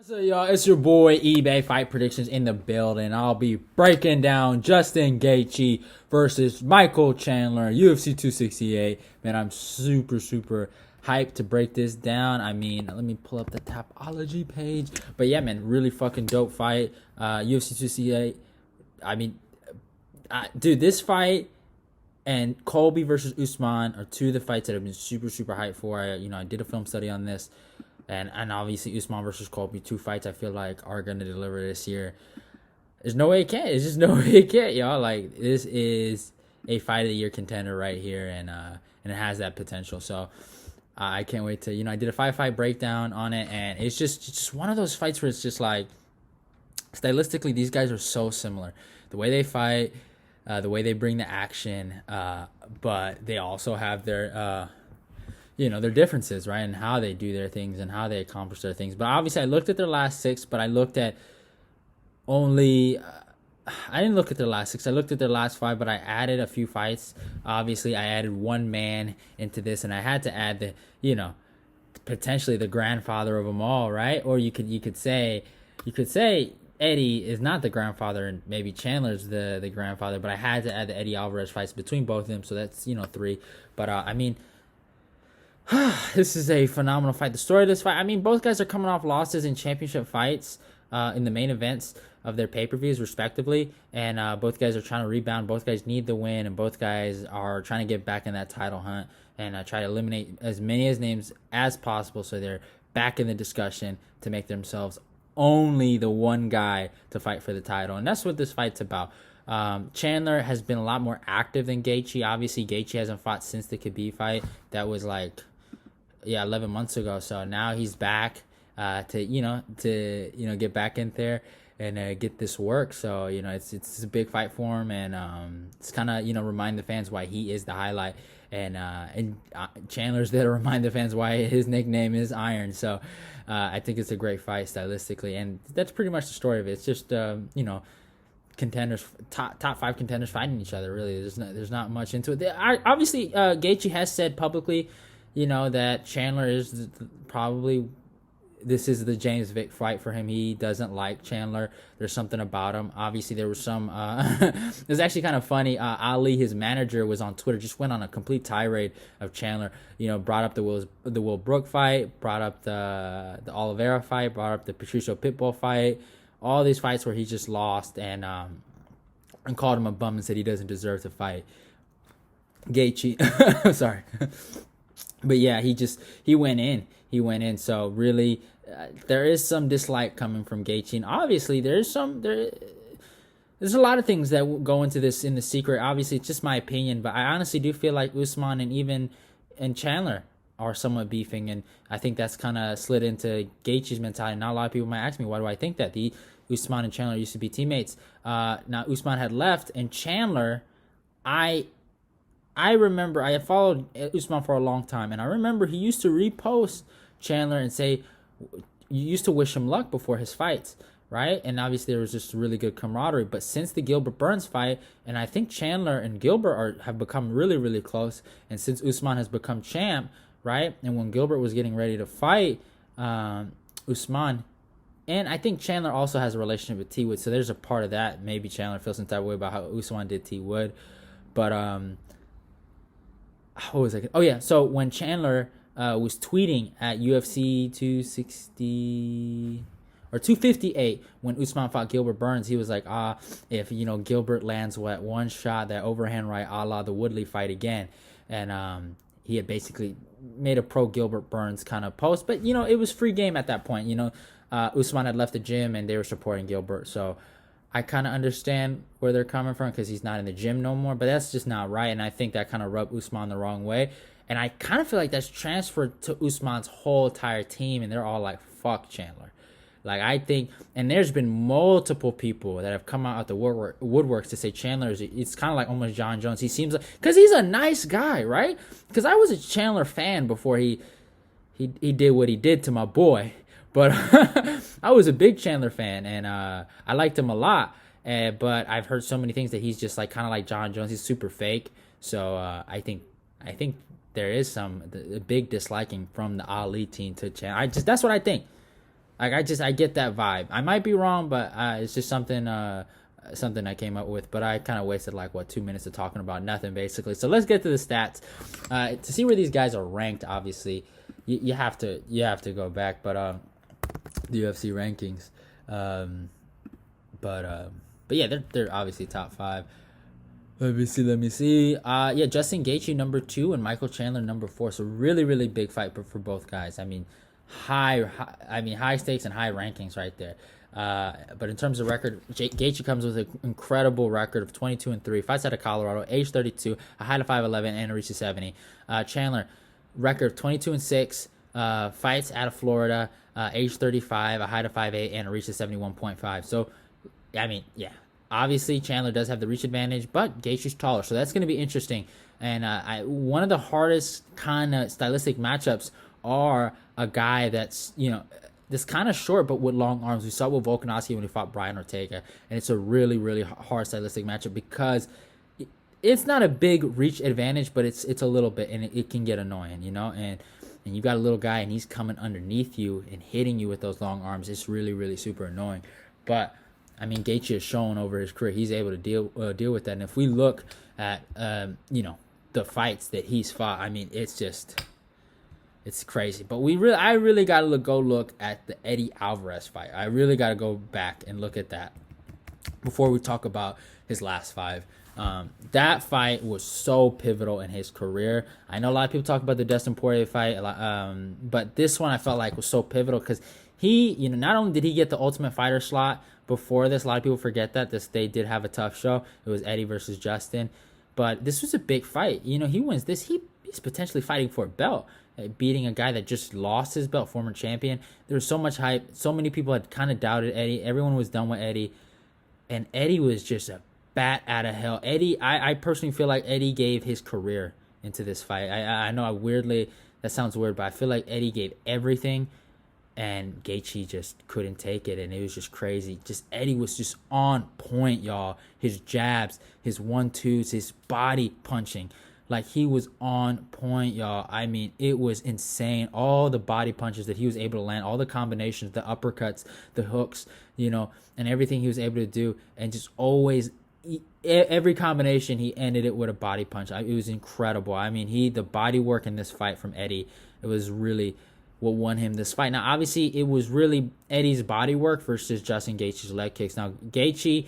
So y'all, it's your boy eBay Fight Predictions in the building. I'll be breaking down Justin Gaethje versus Michael Chandler, UFC 268. Man, I'm super hyped to break this down. I mean, let me pull up the Tapology page. But yeah, man, really fucking dope fight. UFC 268. I mean, dude, this fight and Colby versus Usman are two of the fights that I've been super hyped for. I did a film study on this. And obviously Usman versus Colby, two fights I feel like are gonna deliver this year. There's no way it can't. It's just no way it can't, y'all. Like, this is a fight of the year contender right here, and it has that potential. So I can't wait to I did a 5-fight breakdown on it, and it's just one of those fights where it's just like, stylistically these guys are so similar. The way they fight, the way they bring the action, but they also have their their differences, right? And how they do their things and how they accomplish their things. But obviously I looked at their last six, but I looked at only, I didn't look at their last six. I looked at their last five, but I added a few fights. Obviously I added one man into this, and I had to add potentially the grandfather of them all, right? Or you could say Eddie is not the grandfather, and maybe Chandler's the grandfather, but I had to add the Eddie Alvarez fights between both of them. So that's, three. But I mean, this is a phenomenal fight. The story of this fight, I mean, both guys are coming off losses in championship fights in the main events of their pay-per-views, respectively. And both guys are trying to rebound. Both guys need the win, and both guys are trying to get back in that title hunt and try to eliminate as many names as possible so they're back in the discussion to make themselves only the one guy to fight for the title. And that's what this fight's about. Chandler has been a lot more active than Gaethje. Obviously, Gaethje hasn't fought since the Khabib fight. That was 11 months ago. So now he's back to get back in there and get this work. So it's a big fight for him, and it's kind of remind the fans why he is the highlight, and Chandler's there to remind the fans why his nickname is Iron. So I think it's a great fight stylistically, and that's pretty much the story of it. It's just contenders, top five contenders fighting each other. Really, there's not much into it. Obviously, Gaethje has said publicly, that Chandler is probably, this is the James Vick fight for him. He doesn't like Chandler. There's something about him. Obviously, there was some, it was actually kind of funny. Ali, his manager, was on Twitter, just went on a complete tirade of Chandler. Brought up the Will Brook fight, brought up the Oliveira fight, brought up the Patricio Pitbull fight, all these fights where he just lost, and called him a bum and said he doesn't deserve to fight Gaethje. Sorry. But yeah, he went in. So really, there is some dislike coming from Gaethje, and obviously there's a lot of things that go into this in the secret. Obviously, it's just my opinion, but I honestly do feel like Usman and Chandler are somewhat beefing, and I think that's kind of slid into Gaethje's mentality. Now a lot of people might ask me, why do I think that? The Usman and Chandler used to be teammates. Now Usman had left, and Chandler, I remember I had followed Usman for a long time, and I remember he used to repost Chandler and say, you used to wish him luck before his fights, right? And obviously there was just really good camaraderie. But since the Gilbert Burns fight, and I think Chandler and Gilbert have become really close, and since Usman has become champ, right? And when Gilbert was getting ready to fight Usman, and I think Chandler also has a relationship with T Wood, so there's a part of that. Maybe Chandler feels some type of way about how Usman did T Wood, but what was I? Oh yeah. So when Chandler was tweeting at UFC 260 or 258 when Usman fought Gilbert Burns, he was like, if Gilbert lands one shot, that overhand right, a la the Woodley fight again, and he had basically made a pro Gilbert Burns kind of post, but it was free game at that point. Usman had left the gym and they were supporting Gilbert, so I kind of understand where they're coming from because he's not in the gym no more, but that's just not right, and I think that kind of rubbed Usman the wrong way, and I kind of feel like that's transferred to Usman's whole entire team, and they're all like, fuck Chandler. Like, I think, and there's been multiple people that have come out at the woodworks to say Chandler it's kind of like almost John Jones. He seems like, because he's a nice guy, right? Because I was a Chandler fan before he did what he did to my boy. But I was a big Chandler fan, and I liked him a lot. But I've heard so many things that he's just like kind of like John Jones. He's super fake. So I think there is a big disliking from the Ali team to Chandler. That's what I think. Like I get that vibe. I might be wrong, but it's just something something I came up with. But I kind of wasted like 2 minutes of talking about nothing basically. So let's get to the stats to see where these guys are ranked. Obviously, you have to go back, but the UFC rankings. But yeah, they're obviously top 5. Let me see. Yeah, Justin Gaethje number 2 and Michael Chandler number 4. So really big fight for both guys. I mean, high stakes and high rankings right there. But in terms of record, Gaethje comes with an incredible record of 22-3. Fights out of Colorado, age 32, a height of 5'11", and a reach of 70. Chandler, record of 22-6. Fights out of Florida, age 35, a height of 5'8", and a reach of 71.5. So, I mean, yeah. Obviously, Chandler does have the reach advantage, but Gaethje's taller, so that's going to be interesting. And one of the hardest kind of stylistic matchups are a guy that's, this kind of short but with long arms. We saw it with Volkanovski when he fought Brian Ortega, and it's a really hard stylistic matchup because it's not a big reach advantage, but it's a little bit, and it can get annoying, and you got a little guy and he's coming underneath you and hitting you with those long arms. It's really super annoying. But I mean, Gaethje has shown over his career he's able to deal with that. And if we look at the fights that he's fought, I mean, it's crazy. But I really got to go look at the Eddie Alvarez fight. I really got to go back and look at that before we talk about his last 5. That fight was so pivotal in his career. I know a lot of people talk about the Dustin Poirier fight, but this one I felt like was so pivotal because he, not only did he get the Ultimate Fighter slot before this, a lot of people forget that they did have a tough show. It was Eddie versus Justin, but this was a big fight. He wins this, he's potentially fighting for a belt, beating a guy that just lost his belt, former champion. There was so much hype. So many people had kind of doubted Eddie. Everyone was done with Eddie, and Eddie was just a bat out of hell. Eddie, I personally feel like Eddie gave his career into this fight. I know that sounds weird, but I feel like Eddie gave everything, and Gaethje just couldn't take it, and it was just crazy. Eddie was just on point, y'all. His jabs, his 1-2s, his body punching. Like, he was on point, y'all. I mean, it was insane. All the body punches that he was able to land, all the combinations, the uppercuts, the hooks, and everything he was able to do, and just always every combination he ended it with a body punch. It was incredible. I mean, the body work in this fight from Eddie, it was really what won him this fight. Now, obviously, it was really Eddie's body work versus Justin Gaethje's leg kicks. Now, Gaethje,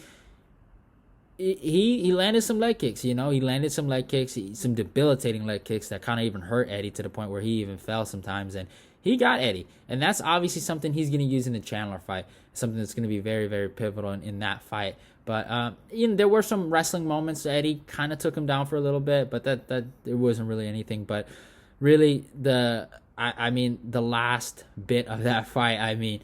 he landed some leg kicks, he landed some leg kicks, some debilitating leg kicks that kind of even hurt Eddie to the point where he even fell sometimes, and he got Eddie. And that's obviously something he's going to use in the Chandler fight, something that's going to be very pivotal in that fight. But there were some wrestling moments. Eddie kind of took him down for a little bit, but that there wasn't really anything. But really, the last bit of that fight,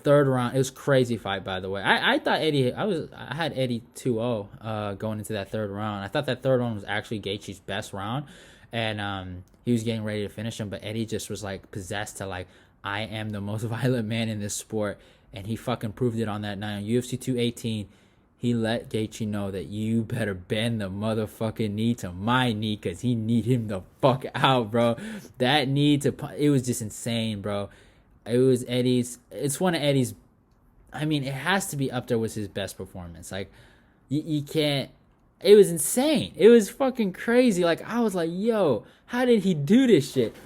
third round, it was a crazy fight, by the way. I thought Eddie, I had Eddie 2-0 going into that third round. I thought that third round was actually Gaethje's best round, and he was getting ready to finish him, but Eddie just was like possessed to like, I am the most violent man in this sport, and he fucking proved it on that night. On UFC 218, he let Gaethje know that you better bend the motherfucking knee to my knee, because he need him the fuck out, bro. That knee it was just insane, bro. It was it's one of Eddie's, it has to be up there with his best performance. Like, you can't, it was insane. It was fucking crazy. Like, I was like, yo, how did he do this shit?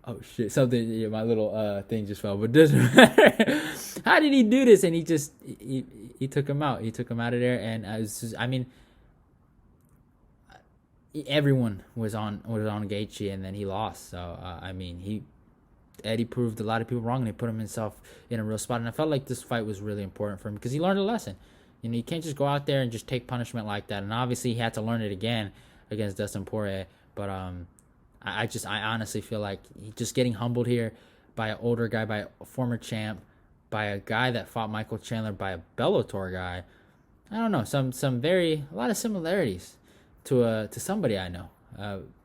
Oh shit, something, my little thing just fell, but doesn't matter. How did he do this? And he took him out. He took him out of there, and everyone was on Gaethje, and then he lost. So Eddie proved a lot of people wrong, and he put himself in a real spot. And I felt like this fight was really important for him because he learned a lesson. You can't just go out there and just take punishment like that. And obviously, he had to learn it again against Dustin Poirier. But I honestly feel like he's just getting humbled here by an older guy, by a former champ, by a guy that fought Michael Chandler, by a Bellator guy. I don't know, a lot of similarities to somebody I know.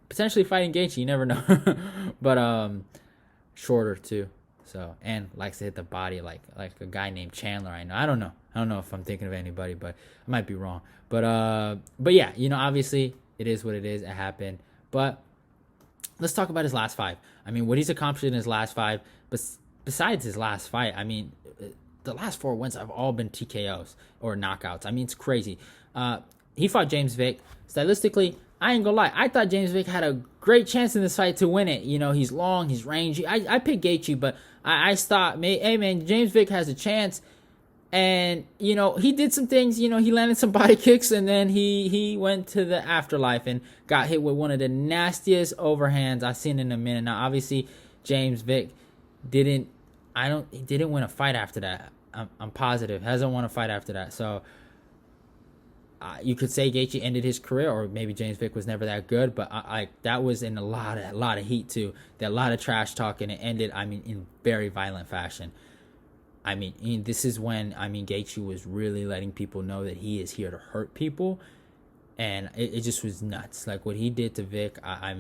Potentially fighting Gaethje, you never know. But shorter too. So, and likes to hit the body like a guy named Chandler I know. I don't know if I'm thinking of anybody, but I might be wrong. But yeah, obviously it is what it is. It happened. But let's talk about his last 5. What he's accomplished in his last 5, but besides his last fight, I mean, the last 4 wins have all been TKOs or knockouts. I mean, it's crazy. He fought James Vick. Stylistically, I ain't gonna lie. I thought James Vick had a great chance in this fight to win it. You know, he's long, he's rangy. I picked Gaethje, but I thought, hey man, James Vick has a chance. And, you know, he did some things. You know, he landed some body kicks, and then he went to the afterlife and got hit with one of the nastiest overhands I've seen in a minute. Now, obviously, James Vick didn't win a fight after that. I'm positive. Hasn't won a fight after that. So, you could say Gaethje ended his career, or maybe James Vick was never that good, but that was in a lot of heat too. There a lot of trash talk, and it ended, I mean, in very violent fashion. I mean, this is when, Gaethje was really letting people know that he is here to hurt people, and it just was nuts. Like, what he did to Vic, I've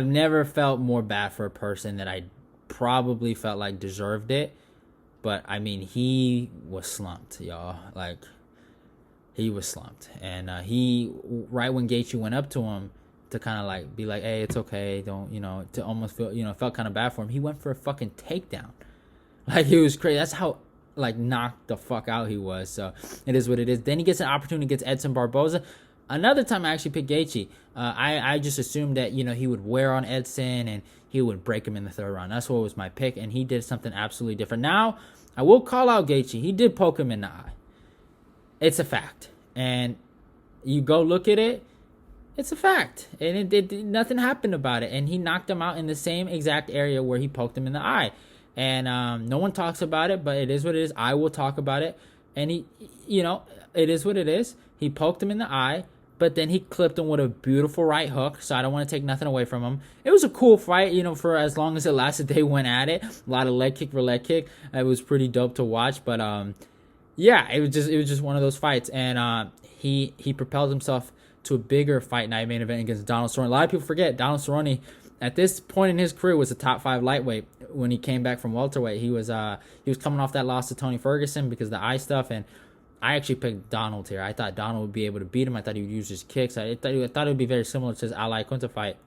never felt more bad for a person that I probably felt like deserved it, but, he was slumped, y'all. Like, he was slumped, and right when Gaethje went up to him, to kind of like be like, hey, it's okay, don't, to almost feel, felt kind of bad for him. He went for a fucking takedown. Like, it was crazy. That's how, like, knocked the fuck out he was. So, it is what it is. Then he gets an opportunity against Edson Barboza. Another time I actually picked Gaethje. I just assumed that, he would wear on Edson and he would break him in the third round. That's what was my pick, and he did something absolutely different. Now, I will call out Gaethje. He did poke him in the eye. It's a fact. And you go look at it, it's a fact, and nothing happened about it, and he knocked him out in the same exact area where he poked him in the eye, and no one talks about it, but it is what it is. I will talk about it, and it is what it is. He poked him in the eye, but then he clipped him with a beautiful right hook, so I don't want to take nothing away from him. It was a cool fight, for as long as it lasted. They went at it, a lot of leg kick for leg kick. It was pretty dope to watch, but yeah, it was just one of those fights, and he propelled himself to a bigger fight night main event against Donald Cerrone. A lot of people forget Donald Cerrone at this point in his career was a top 5 lightweight. When he came back from welterweight, he was coming off that loss to Tony Ferguson because of the eye stuff, and I actually picked Donald here. I thought Donald would be able to beat him. I thought he would use his kicks. I thought it would be very similar to his Al Iaquinta fight.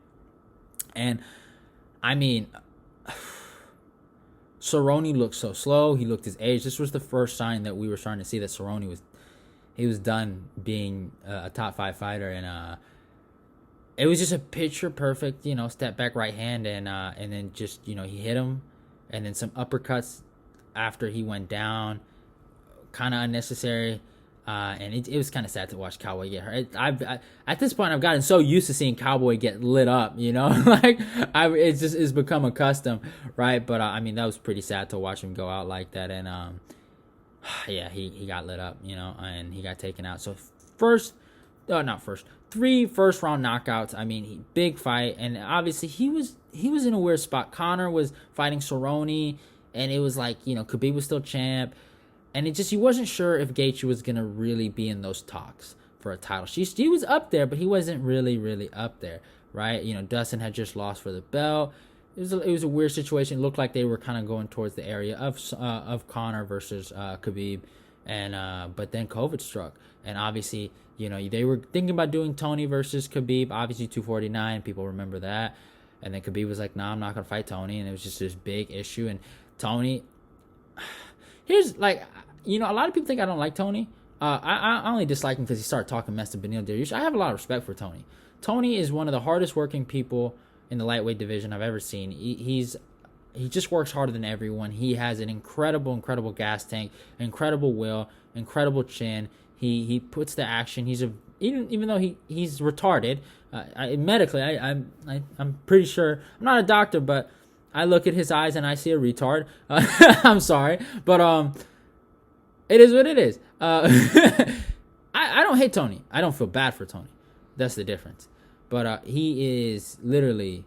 And Cerrone looked so slow. He looked his age. This was the first sign that we were starting to see that Cerrone was done being a top 5 fighter, and it was just a picture perfect, step back right hand, and then just he hit him, and then some uppercuts after he went down, kind of unnecessary, and it was kind of sad to watch Cowboy get hurt. At this point I've gotten so used to seeing Cowboy get lit up, like it's become a custom, right? But that was pretty sad to watch him go out like that, and yeah, he got lit up, and he got taken out. So 3 first round knockouts. Big fight, and obviously he was in a weird spot. Conor was fighting Cerrone, and it was like, Khabib was still champ, and he wasn't sure if Gaethje was gonna really be in those talks for a title. He was up there, but he wasn't really up there, right? Dustin had just lost for the belt. It was a weird situation. It looked like they were kind of going towards the area of Conor versus Khabib, and but then COVID struck, and obviously they were thinking about doing Tony versus Khabib. Obviously 249, people remember that, and then Khabib was like, "Nah, I'm not gonna fight Tony," and it was just this big issue. And Tony, here's like, a lot of people think I don't like Tony. I only dislike him because he started talking mess to Beneil Dariush. I have a lot of respect for Tony. Tony is one of the hardest working people in the lightweight division I've ever seen. He just works harder than everyone. He has an incredible gas tank, incredible will, incredible chin. He puts the action. Even though he's retarded, medically, I'm pretty sure. I'm not a doctor, but I look at his eyes and I see a retard. I'm sorry, but it is what it is. I don't hate Tony. I don't feel bad for Tony. That's the difference. But he is literally,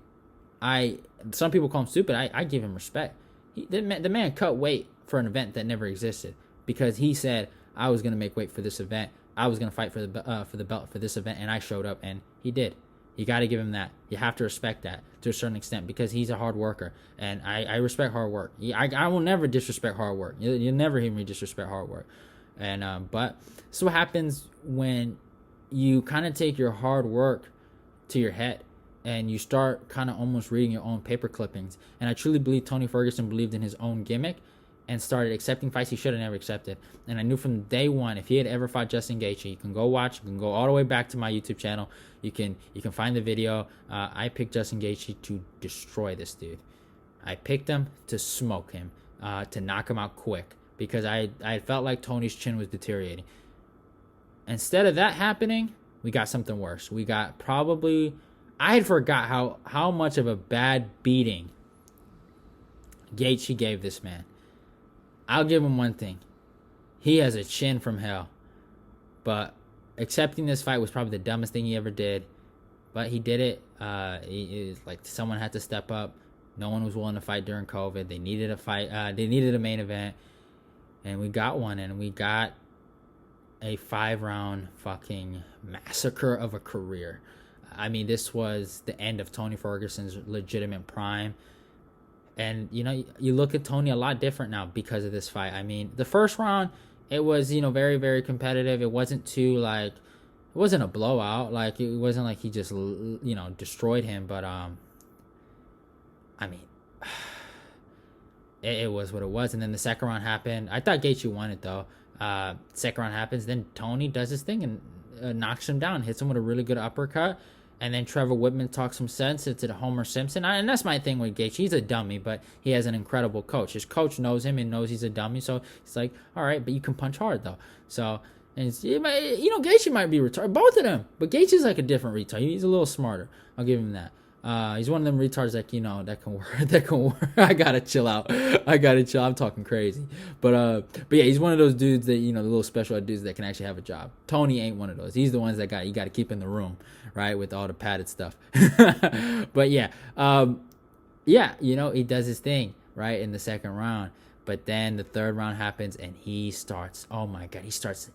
some people call him stupid. I give him respect. The man cut weight for an event that never existed because he said, I was going to make weight for this event. I was going to fight for the belt for this event, and I showed up, and he did. You got to give him that. You have to respect that to a certain extent because he's a hard worker, and I respect hard work. I will never disrespect hard work. You'll never hear me disrespect hard work. And but this is what happens when you kind of take your hard work to your head, and you start kind of almost reading your own paper clippings. And I truly believe Tony Ferguson believed in his own gimmick and started accepting fights he should have never accepted. And I knew from day one, if he had ever fought Justin Gaethje, you can go watch, you can go all the way back to my YouTube channel. You can find the video. I picked Justin Gaethje to destroy this dude. I picked him to smoke him, to knock him out quick, because I felt like Tony's chin was deteriorating. Instead of that happening, we got something worse. We got probably, I had forgot how much of a bad beating Gaethje gave this man. I'll give him one thing. He has a chin from hell. But accepting this fight was probably the dumbest thing he ever did. But he did it. It was like someone had to step up. No one was willing to fight during COVID. They needed a fight. They needed a main event. And we got one. And we got a 5-round fucking massacre of a career. I mean, this was the end of Tony Ferguson's legitimate prime. And, you know, you look at Tony a lot different now because of this fight. I mean, the first round, it was, you know, very, very competitive. It wasn't too, like, it wasn't a blowout. Like, it wasn't like he just, you know, destroyed him. But, I mean, it was what it was. And then the second round happened. I thought Gaethje won it, though. Second round happens. Then Tony does his thing and knocks him down, hits him with a really good uppercut. And then Trevor Whitman talks some sense into the Homer Simpson. And that's my thing with Gaethje. He's a dummy, but he has an incredible coach. His coach knows him and knows he's a dummy. So it's like, all right, but you can punch hard, though. So, and Gaethje might be retarded. Both of them. But Gaethje's like a different retard. He's a little smarter. I'll give him that. He's one of them retards that, you know, that can work. I gotta chill out. I'm talking crazy. But yeah, he's one of those dudes that, you know, the little special ed dudes that can actually have a job. Tony ain't one of those. He's the ones that you got to keep in the room, right, with all the padded stuff. But yeah, you know, he does his thing, right, in the second round. But then the third round happens, and he starts, oh my God, he starts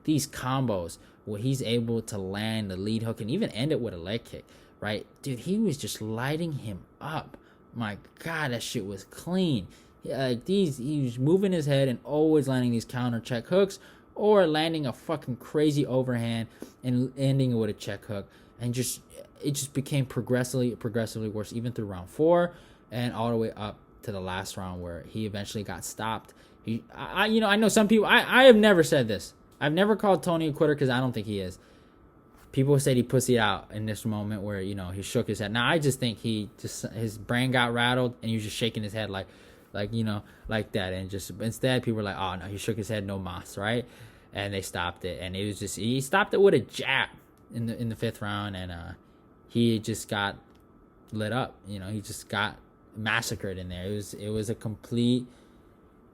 these combos where he's able to land the lead hook and even end it with a leg kick. Right, dude, he was just lighting him up. My God, that shit was clean. He was moving his head and always landing these counter check hooks, or landing a fucking crazy overhand and ending it with a check hook. And it just became progressively worse, even through round 4 and all the way up to the last round where he eventually got stopped. I know some people. I have never said this. I've never called Tony a quitter because I don't think he is. People said he pussied out in this moment where, you know, he shook his head. Now, I just think his brain got rattled and he was just shaking his head like, you know, like that. And just instead, people were like, oh, no, he shook his head, no mas, right? And they stopped it. And it was just, he stopped it with a jab in the 5th round. And he just got lit up. You know, he just got massacred in there. It was a complete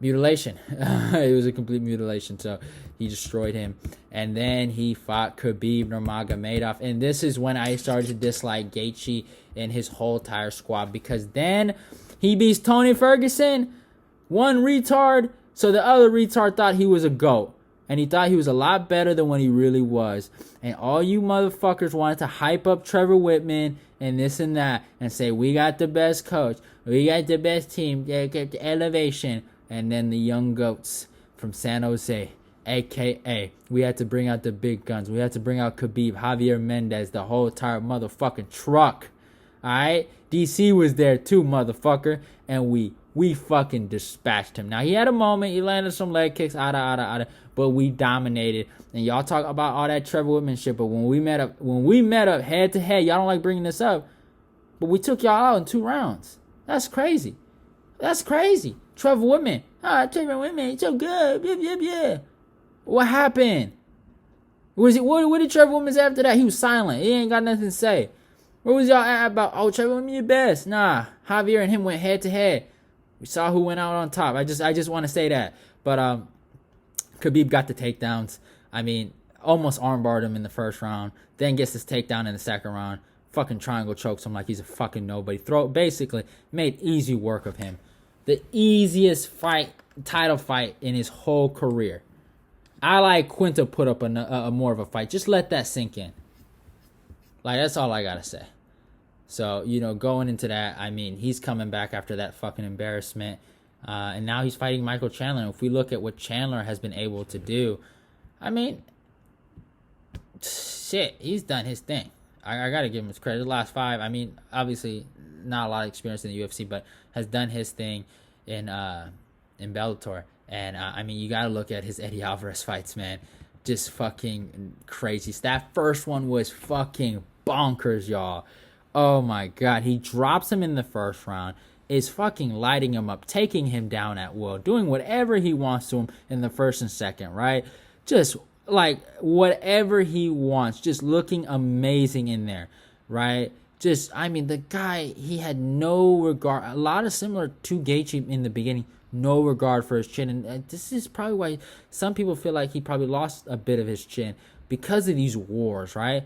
mutilation. It was a complete mutilation. So he destroyed him. And then he fought Khabib Nurmagomedov. And this is when I started to dislike Gaethje and his whole entire squad, because then he beats Tony Ferguson, one retard. So the other retard thought he was a GOAT. And he thought he was a lot better than what he really was. And all you motherfuckers wanted to hype up Trevor Whitman and this and that and say, we got the best coach. We got the best team. Get the elevation. And then the young goats from San Jose, a.k.a. we had to bring out the big guns. We had to bring out Khabib, Javier Mendez, the whole entire motherfucking truck. All right? DC was there too, motherfucker. And we fucking dispatched him. Now, he had a moment. He landed some leg kicks, but we dominated. And y'all talk about all that Trevor Whitman shit, but when we met up head to head, y'all don't like bringing this up, but we took y'all out in 2 rounds. That's crazy. Trevor Whitman. Trevor Whitman, he's so good. Yeah. What happened? What did Trevor Whitman say after that? He was silent. He ain't got nothing to say. Where was y'all at about, oh, Trevor Whitman, your best? Nah, Javier and him went head to head. We saw who went out on top. I just want to say that. But Khabib got the takedowns. I mean, almost armbarred him in the first round. Then gets his takedown in the second round. Fucking triangle chokes him like he's a fucking nobody. Basically made easy work of him. The easiest title fight in his whole career. I like Quinta put up a more of a fight. Just let that sink in. Like, that's all I gotta say. So, you know, going into that, I mean, he's coming back after that fucking embarrassment. And now he's fighting Michael Chandler. And if we look at what Chandler has been able to do, I mean, shit, he's done his thing. I gotta give him his credit. The last 5, I mean, obviously not a lot of experience in the UFC, but has done his thing in Bellator. And I mean, you gotta look at his Eddie Alvarez fights, man. Just fucking crazy. That first one was fucking bonkers, y'all. Oh my god, he drops him in the first round, is fucking lighting him up, taking him down at will, doing whatever he wants to him in the first and second, right? Just like whatever he wants, just looking amazing in there, right? Just, I mean, the guy, he had no regard, a lot of similar to Gaethje in the beginning, no regard for his chin. And this is probably why some people feel like he probably lost a bit of his chin because of these wars, right?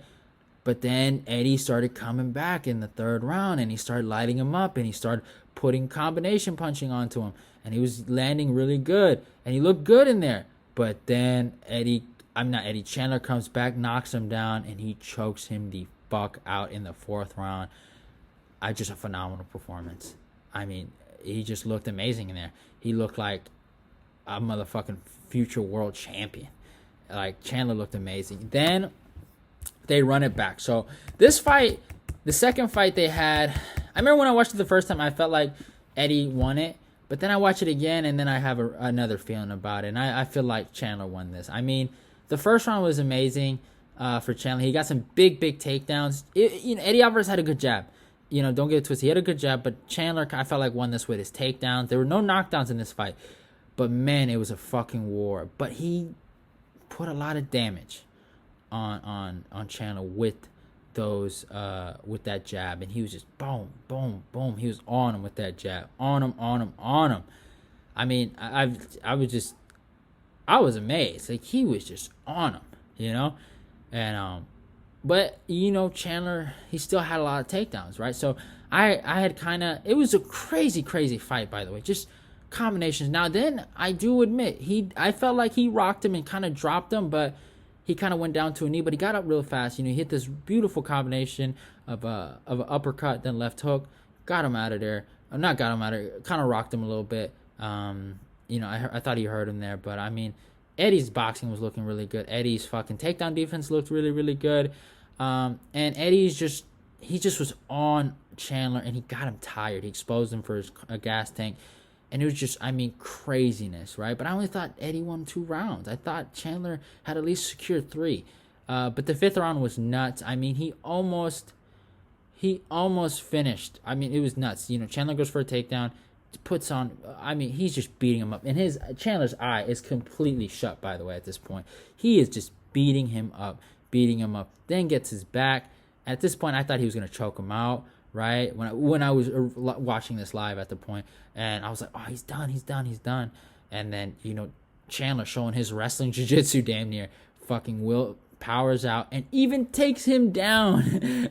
But then Eddie started coming back in the third round, and he started lighting him up, and he started putting combination punching onto him, and he was landing really good, and he looked good in there. But then Chandler comes back, knocks him down, and he chokes him the fuck out in the fourth round. Just a phenomenal performance. I mean, he just looked amazing in there. He looked like a motherfucking future world champion. Like, Chandler looked amazing. Then they run it back. So this fight, the second fight they had, I remember when I watched it the first time, I felt like Eddie won it. But then I watch it again, and then I have another feeling about it. And I feel like Chandler won this. I mean, the first round was amazing for Chandler. He got some big takedowns. Eddie Alvarez had a good jab. Don't get it twisted. He had a good jab, but Chandler, I felt like, won this with his takedowns. There were no knockdowns in this fight. But, man, it was a fucking war. But he put a lot of damage on Chandler with those with that jab, and he was just boom. He was on him with that jab, on him. I mean, I was amazed. Like, he was just on him, and but Chandler, he still had a lot of takedowns, right? So I had kind of, it was a crazy fight, by the way, just combinations. Now then, I do admit, I felt like he rocked him and kind of dropped him, but he kind of went down to a knee, but he got up real fast. He hit this beautiful combination of an uppercut, then left hook, got him out of there. Not got him out of there, kind of rocked him a little bit. I thought he hurt him there, but I mean, Eddie's boxing was looking really good. Eddie's fucking takedown defense looked really good. And Eddie's just was on Chandler, and he got him tired. He exposed him for his gas tank. And it was just, I mean, craziness, right? But I only thought Eddie won 2 rounds. I thought Chandler had at least secured 3. But the 5th round was nuts. I mean, he almost finished. I mean, it was nuts. Chandler goes for a takedown, puts on, I mean, he's just beating him up. And Chandler's eye is completely shut, by the way, at this point. He is just beating him up, then gets his back. At this point, I thought he was going to choke him out, right? When I was watching this live at the point, and I was like, oh, he's done. And then, Chandler showing his wrestling jiu-jitsu damn near, fucking Will powers out and even takes him down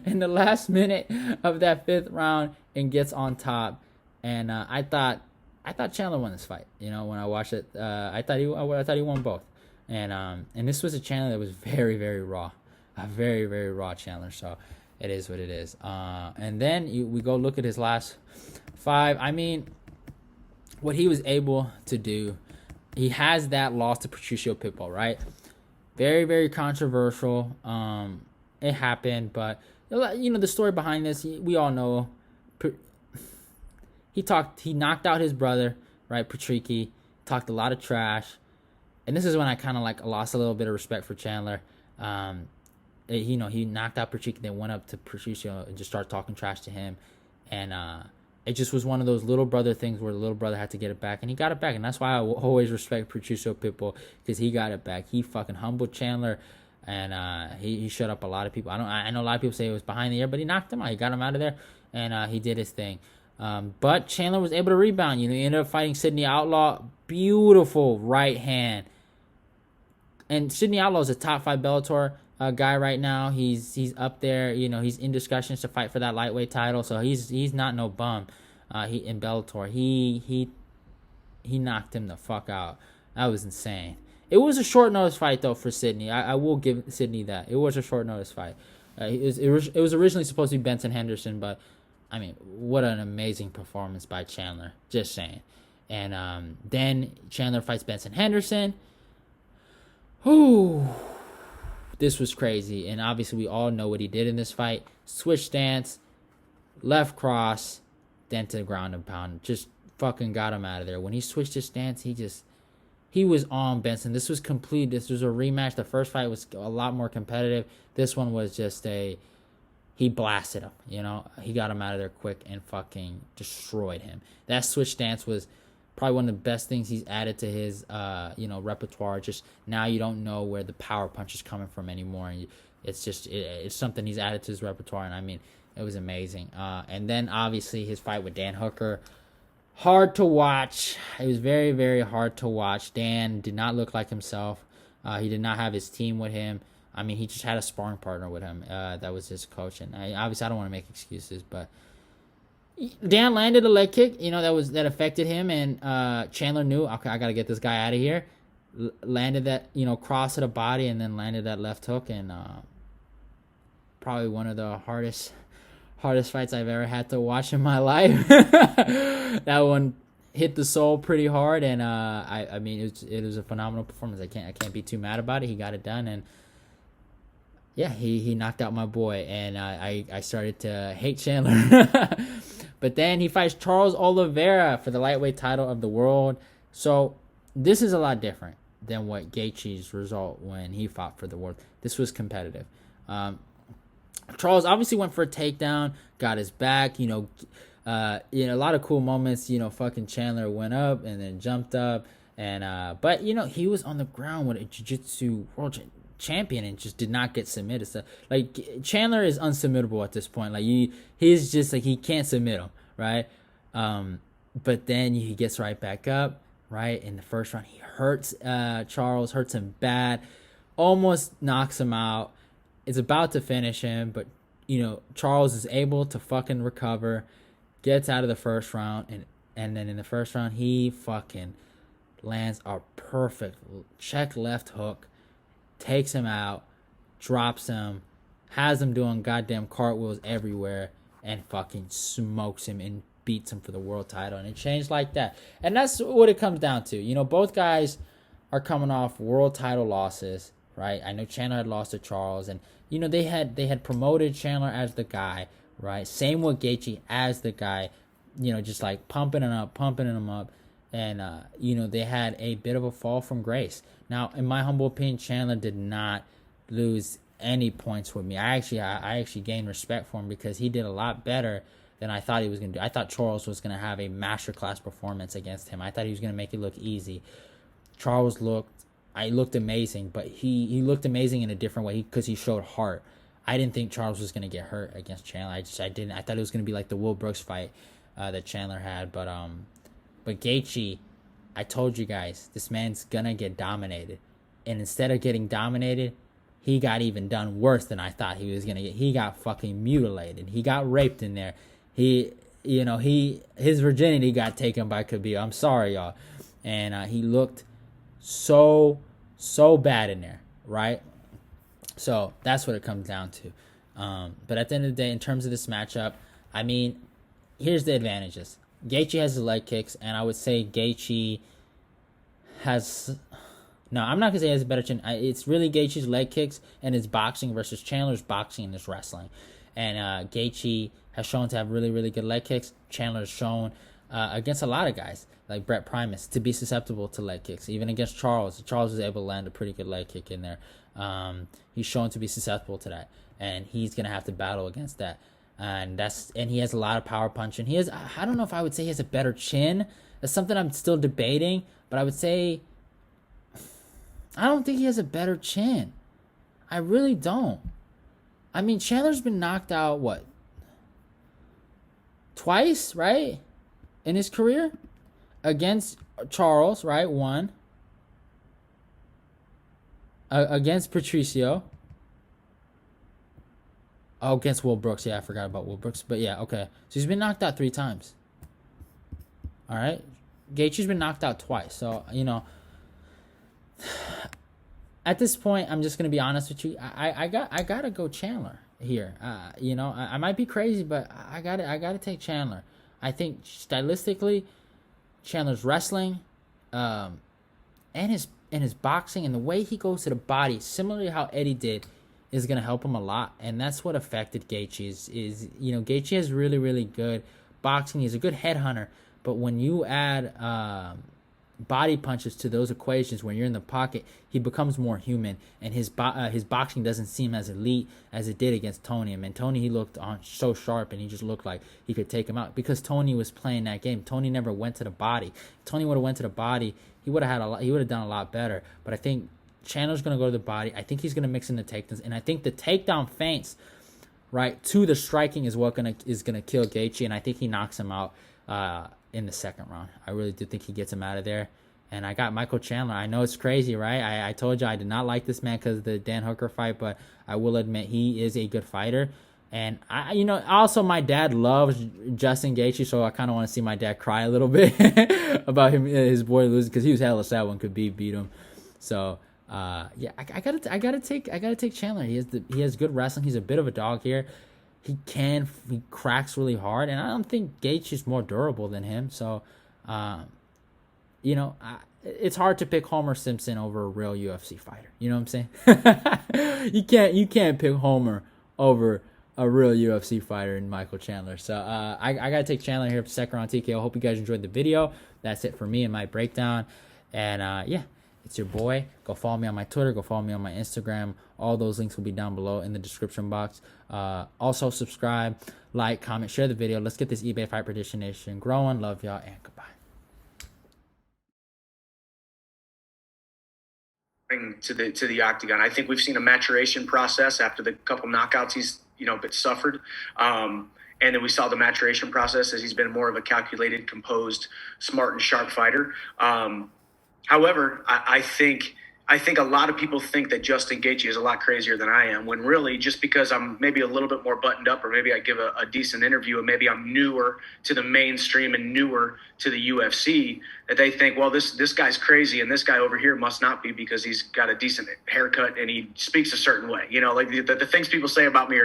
in the last minute of that 5th round and gets on top. And I thought Chandler won this fight. When I watched it, I thought he won both. And this was a Chandler that was very, very raw, a very, very raw Chandler. So it is what it is. And then we go look at his last 5. I mean, what he was able to do, he has that loss to Patricio Pitbull, right? Very, very controversial. It happened, but the story behind this, we all know. He knocked out his brother, right? Patricky, talked a lot of trash. And this is when I kind of lost a little bit of respect for Chandler. He knocked out Patricky, then went up to Patricio and just started talking trash to him. And it just was one of those little brother things where the little brother had to get it back, and he got it back. And that's why I always respect Patricio Pitbull, because he got it back. He fucking humbled Chandler, and he shut up a lot of people. I know a lot of people say it was behind the ear, but he knocked him out. He got him out of there, and he did his thing. But Chandler was able to rebound. He ended up fighting Sidney Outlaw. Beautiful right hand. And Sidney Outlaw is a top 5 Bellator guy right now. He's up there. He's in discussions to fight for that lightweight title. So he's not no bum. He in Bellator. He knocked him the fuck out. That was insane. It was a short notice fight though for Sidney. I will give Sidney that. It was a short notice fight. It was originally supposed to be Benson Henderson, but I mean, what an amazing performance by Chandler. Just saying. And then Chandler fights Benson Henderson. Ooh, this was crazy. And obviously, we all know what he did in this fight. Switch stance, left cross, then to the ground and pound. Just fucking got him out of there. When he switched his stance, he was on Benson. This was complete. This was a rematch. The first fight was a lot more competitive. This one was just he blasted him, He got him out of there quick and fucking destroyed him. That switch stance was probably one of the best things he's added to his, repertoire. Just now you don't know where the power punch is coming from anymore. And it's something he's added to his repertoire. And I mean, it was amazing. And then obviously his fight with Dan Hooker, hard to watch. It was very, very hard to watch. Dan did not look like himself. He did not have his team with him. I mean, he just had a sparring partner with him. That was his coach. And obviously, I don't want to make excuses, but Dan landed a leg kick, that affected him. And Chandler knew, okay, I got to get this guy out of here. Landed that, cross to the body, and then landed that left hook. And probably one of the hardest fights I've ever had to watch in my life. That one hit the soul pretty hard, and I mean it was a phenomenal performance. I can't be too mad about it. He got it done, and yeah, he knocked out my boy, and I started to hate Chandler. But then he fights Charles Oliveira for the lightweight title of the world. So this is a lot different than what Gaethje's result when he fought for the world. This was competitive. Charles obviously went for a takedown, got his back, a lot of cool moments. Fucking Chandler went up and then jumped up, and but he was on the ground with a jiu-jitsu world champion and just did not get submitted. So like Chandler is unsubmittable at this point. Like he's just like he can't submit him, right? But then he gets right back up, right? In the first round, he hurts Charles, hurts him bad, almost knocks him out. It's about to finish him, but Charles is able to fucking recover, gets out of the first round, and then in the first round he fucking lands a perfect check left hook, takes him out, drops him, has him doing goddamn cartwheels everywhere, and fucking smokes him and beats him for the world title. And it changed like that. And that's what it comes down to. Both guys are coming off world title losses, right? I know Chandler had lost to Charles, and they had promoted Chandler as the guy, right? Same with Gaethje as the guy, just like pumping him up, and they had a bit of a fall from grace. Now, in my humble opinion, Chandler did not lose any points with me. I actually gained respect for him because he did a lot better than I thought he was going to do. I thought Charles was going to have a masterclass performance against him. I thought he was going to make it look easy. Charles looked amazing, but he looked amazing in a different way because he showed heart. I didn't think Charles was going to get hurt against Chandler. I thought it was going to be like the Will Brooks fight that Chandler had. But Gaethje, I told you guys, this man's going to get dominated. And instead of getting dominated, he got even done worse than I thought he was going to get. He got fucking mutilated. He got raped in there. His virginity got taken by Khabib. I'm sorry, y'all. And he looked so bad in there, right? So that's what it comes down to. But at the end of the day, in terms of this matchup, I mean, here's the advantages. Gaethje has his leg kicks, and I would say Gaethje has... No, I'm not going to say he has a better chin. It's really Gaethje's leg kicks and his boxing versus Chandler's boxing and his wrestling. And Gaethje has shown to have really, really good leg kicks. Chandler's shown against a lot of guys, like Brett Primus, to be susceptible to leg kicks. Even against Charles. Charles was able to land a pretty good leg kick in there. He's shown to be susceptible to that. And he's going to have to battle against that. And he has a lot of power punch. And he has, I don't know if I would say he has a better chin. That's something I'm still debating. But I would say, I don't think he has a better chin. I really don't. I mean, Chandler's been knocked out, what? Twice, right? In his career? Against Charles, right? One. Against Patricio. Oh, against Will Brooks. Yeah, I forgot about Will Brooks. But yeah, okay. So he's been knocked out 3 times. All right? Gaethje's been knocked out twice. So, at this point, I'm just going to be honest with you. I got to go Chandler here. I might be crazy, but I got to take Chandler. I think stylistically, Chandler's wrestling and his in his boxing and the way he goes to the body, similar to how Eddie did, is going to help him a lot. And that's what affected Gaethje is Gaethje is really, really good boxing. He's a good headhunter. But when you add body punches to those equations, when you're in the pocket, he becomes more human, and his boxing doesn't seem as elite as it did against Tony. I mean, Tony, he looked on so sharp, and he just looked like he could take him out because Tony was playing that game. Tony never went to the body. If Tony would have went to the body, he would have done a lot better. But I think Chandler's gonna go to the body. I think he's gonna mix in the takedowns, and I think the takedown feints, right, to the striking is what is gonna kill Gaethje, and I think he knocks him out in the second round. I really do think he gets him out of there. And I got Michael Chandler. I know it's crazy, right? I told you I did not like this man because of the Dan Hooker fight, but I will admit he is a good fighter. And also my dad loves Justin Gaethje, so I kind of want to see my dad cry a little bit about his boy losing, because he was hella sad when Khabib beat him. So yeah, I gotta take Chandler. He has good wrestling. He's a bit of a dog here. He cracks really hard, and I don't think Gaethje is more durable than him. So it's hard to pick Homer Simpson over a real UFC fighter. You know what I'm saying? you can't pick Homer over a real UFC fighter in Michael Chandler. So I gotta take Chandler here for second round TKO. Hope you guys enjoyed the video. That's it for me and my breakdown. And yeah, it's your boy. Go follow me on my Twitter. Go follow me on my Instagram. All those links will be down below in the description box. Also subscribe, like, comment, share the video. Let's get this eBay Fight Prediction Nation growing. Love y'all, and goodbye. To the octagon, I think we've seen a maturation process after the couple knockouts he's suffered, and then we saw the maturation process as he's been more of a calculated, composed, smart, and sharp fighter. However, I think a lot of people think that Justin Gaethje is a lot crazier than I am, when really just because I'm maybe a little bit more buttoned up, or maybe I give a decent interview, and maybe I'm newer to the mainstream and newer to the UFC, that they think, well, this guy's crazy and this guy over here must not be, because he's got a decent haircut and he speaks a certain way. Like the things people say about me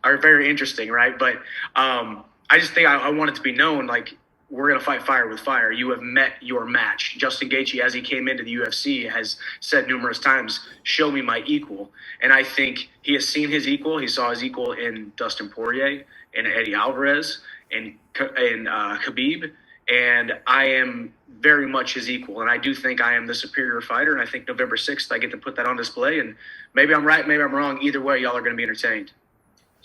are very interesting, right? But I just think I want it to be known, like, we're going to fight fire with fire. You have met your match. Justin Gaethje, as he came into the UFC, has said numerous times, show me my equal. And I think he has seen his equal. He saw his equal in Dustin Poirier and Eddie Alvarez and Khabib. And I am very much his equal. And I do think I am the superior fighter. And I think November 6th, I get to put that on display. And maybe I'm right, maybe I'm wrong. Either way, y'all are going to be entertained.